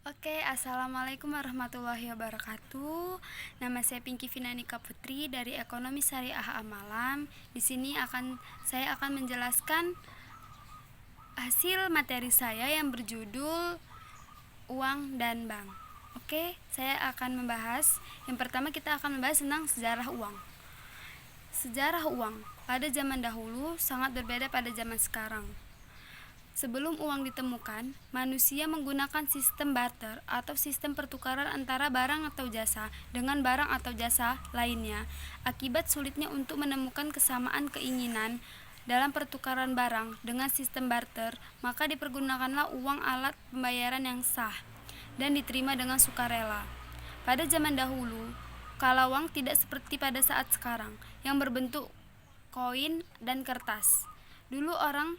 Oke, assalamualaikum warahmatullahi wabarakatuh. Nama saya Pinky Finanika Putri dari Ekonomi Syariah Amalam. Di sini saya akan menjelaskan hasil materi saya yang berjudul uang dan bank. Oke, saya akan membahas. Yang pertama kita akan membahas tentang sejarah uang. Sejarah uang pada zaman dahulu sangat berbeda pada zaman sekarang. Sebelum uang ditemukan, manusia menggunakan sistem barter atau sistem pertukaran antara barang atau jasa dengan barang atau jasa lainnya. Akibat sulitnya untuk menemukan kesamaan keinginan dalam pertukaran barang dengan sistem barter, maka dipergunakanlah uang alat pembayaran yang sah dan diterima dengan sukarela. Pada zaman dahulu, kala uang tidak seperti pada saat sekarang yang berbentuk koin dan kertas. Dulu orang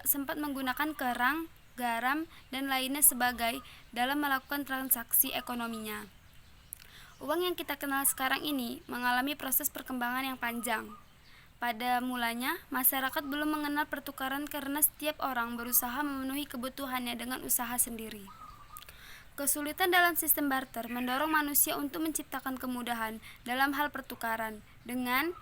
sempat menggunakan kerang, garam, dan lainnya sebagai dalam melakukan transaksi ekonominya. Uang yang kita kenal sekarang ini mengalami proses perkembangan yang panjang. Pada mulanya, masyarakat belum mengenal pertukaran karena setiap orang berusaha memenuhi kebutuhannya dengan usaha sendiri. Kesulitan dalam sistem barter mendorong manusia untuk menciptakan kemudahan dalam hal pertukaran dengan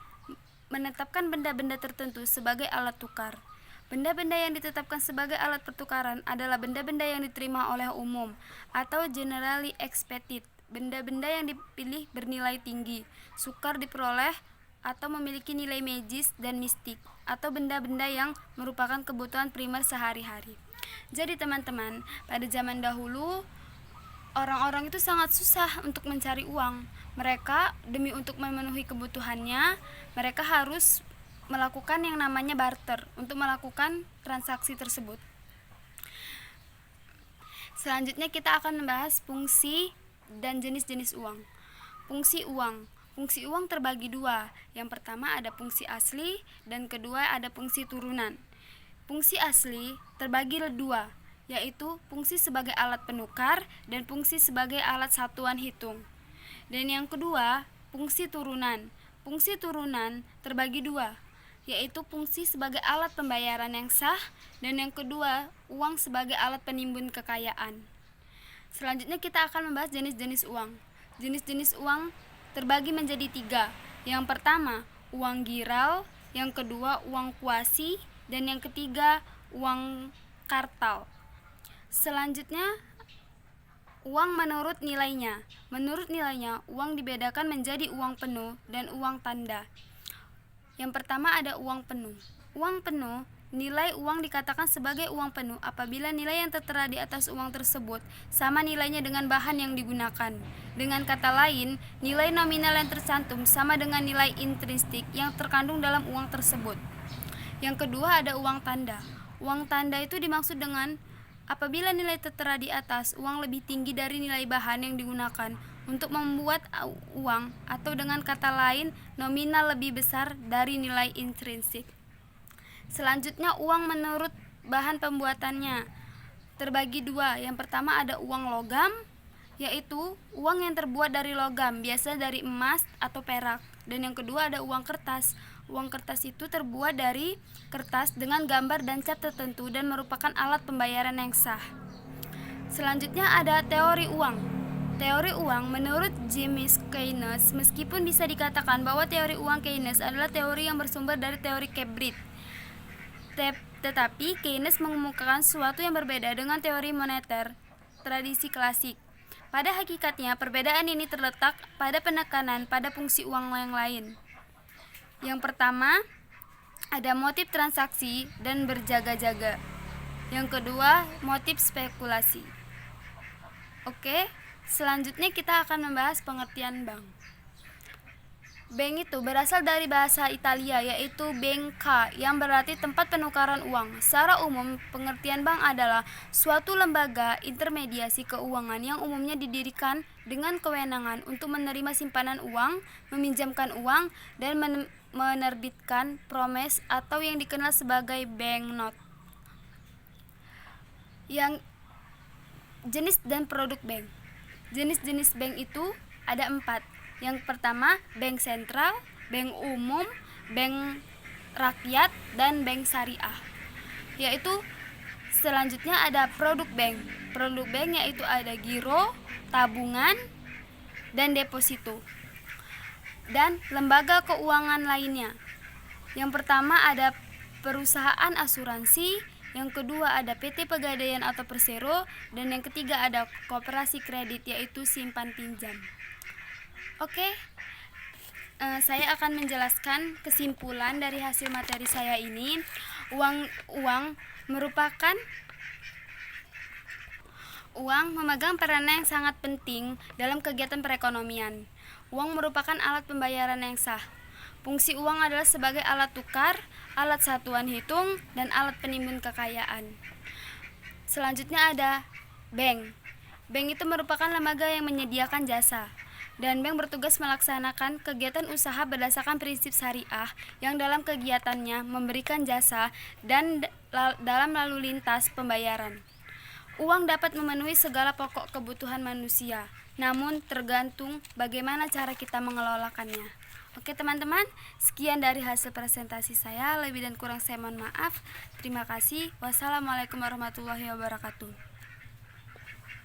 menetapkan benda-benda tertentu sebagai alat tukar. Benda-benda yang ditetapkan sebagai alat pertukaran adalah benda-benda yang diterima oleh umum atau generally accepted. Benda-benda yang dipilih bernilai tinggi, sukar diperoleh atau memiliki nilai magis dan mistik, atau benda-benda yang merupakan kebutuhan primer sehari-hari. Jadi teman-teman, pada zaman dahulu orang-orang itu sangat susah untuk mencari uang. Mereka demi untuk memenuhi kebutuhannya, mereka harus melakukan yang namanya barter untuk melakukan transaksi tersebut. Selanjutnya kita akan membahas fungsi dan jenis-jenis uang. Fungsi uang. Fungsi uang terbagi dua. Yang pertama ada fungsi asli dan kedua ada fungsi turunan. Fungsi asli terbagi dua, yaitu fungsi sebagai alat penukar dan fungsi sebagai alat satuan hitung. Dan yang kedua, fungsi turunan. Fungsi turunan terbagi dua, yaitu fungsi sebagai alat pembayaran yang sah dan yang kedua, uang sebagai alat penimbun kekayaan. Selanjutnya kita akan membahas jenis-jenis uang. Jenis-jenis uang terbagi menjadi tiga. Yang pertama, uang giral, yang kedua, uang kuasi, dan yang ketiga, uang kartal. Selanjutnya, uang menurut nilainya. Menurut nilainya, uang dibedakan menjadi uang penuh dan uang tanda. Yang pertama ada uang penuh. Uang penuh, nilai uang dikatakan sebagai uang penuh apabila nilai yang tertera di atas uang tersebut sama nilainya dengan bahan yang digunakan. Dengan kata lain, nilai nominal yang tercantum sama dengan nilai intrinsik yang terkandung dalam uang tersebut. Yang kedua ada uang tanda. Uang tanda itu dimaksud dengan apabila nilai tertera di atas uang lebih tinggi dari nilai bahan yang digunakan untuk membuat uang, atau dengan kata lain nominal lebih besar dari nilai intrinsik. Selanjutnya uang menurut bahan pembuatannya terbagi dua. Yang pertama ada uang logam, yaitu uang yang terbuat dari logam, biasa dari emas atau perak. Dan yang kedua ada uang kertas. Uang kertas itu terbuat dari kertas dengan gambar dan cat tertentu dan merupakan alat pembayaran yang sah. Selanjutnya ada teori uang. Teori uang menurut James Keynes, meskipun bisa dikatakan bahwa teori uang Keynes adalah teori yang bersumber dari teori Cambridge, tetapi Keynes mengemukakan sesuatu yang berbeda dengan teori moneter tradisi klasik. Pada hakikatnya, perbedaan ini terletak pada penekanan pada fungsi uang yang lain. Yang pertama, ada motif transaksi dan berjaga-jaga. Yang kedua, motif spekulasi. Oke, selanjutnya kita akan membahas pengertian bank. Bank itu berasal dari bahasa Italia, yaitu banca, yang berarti tempat penukaran uang. Secara umum, pengertian bank adalah suatu lembaga intermediasi keuangan yang umumnya didirikan dengan kewenangan untuk menerima simpanan uang, meminjamkan uang, dan menerbitkan promes atau yang dikenal sebagai banknote. Yang jenis dan produk bank. Jenis-jenis bank itu ada 4. Yang pertama, bank sentral, bank umum, bank rakyat, dan bank syariah. Yaitu Selanjutnya ada produk bank. Produk bank yaitu ada giro, tabungan, dan deposito, dan lembaga keuangan lainnya. Yang pertama ada perusahaan asuransi, yang kedua ada PT Pegadaian atau Persero, dan yang ketiga ada koperasi kredit yaitu simpan pinjam. Oke, saya akan menjelaskan kesimpulan dari hasil materi saya ini. Uang memegang peranan yang sangat penting dalam kegiatan perekonomian. Uang merupakan alat pembayaran yang sah. Fungsi uang adalah sebagai alat tukar, alat satuan hitung, dan alat penimbun kekayaan. Selanjutnya ada bank. Bank itu merupakan lembaga yang menyediakan jasa, dan bank bertugas melaksanakan kegiatan usaha berdasarkan prinsip syariah yang dalam kegiatannya memberikan jasa dan dalam lalu lintas pembayaran. Uang dapat memenuhi segala pokok kebutuhan manusia, namun tergantung bagaimana cara kita mengelolakannya. Oke teman-teman, sekian dari hasil presentasi saya. Lebih dan kurang saya mohon maaf. Terima kasih. Wassalamualaikum warahmatullahi wabarakatuh.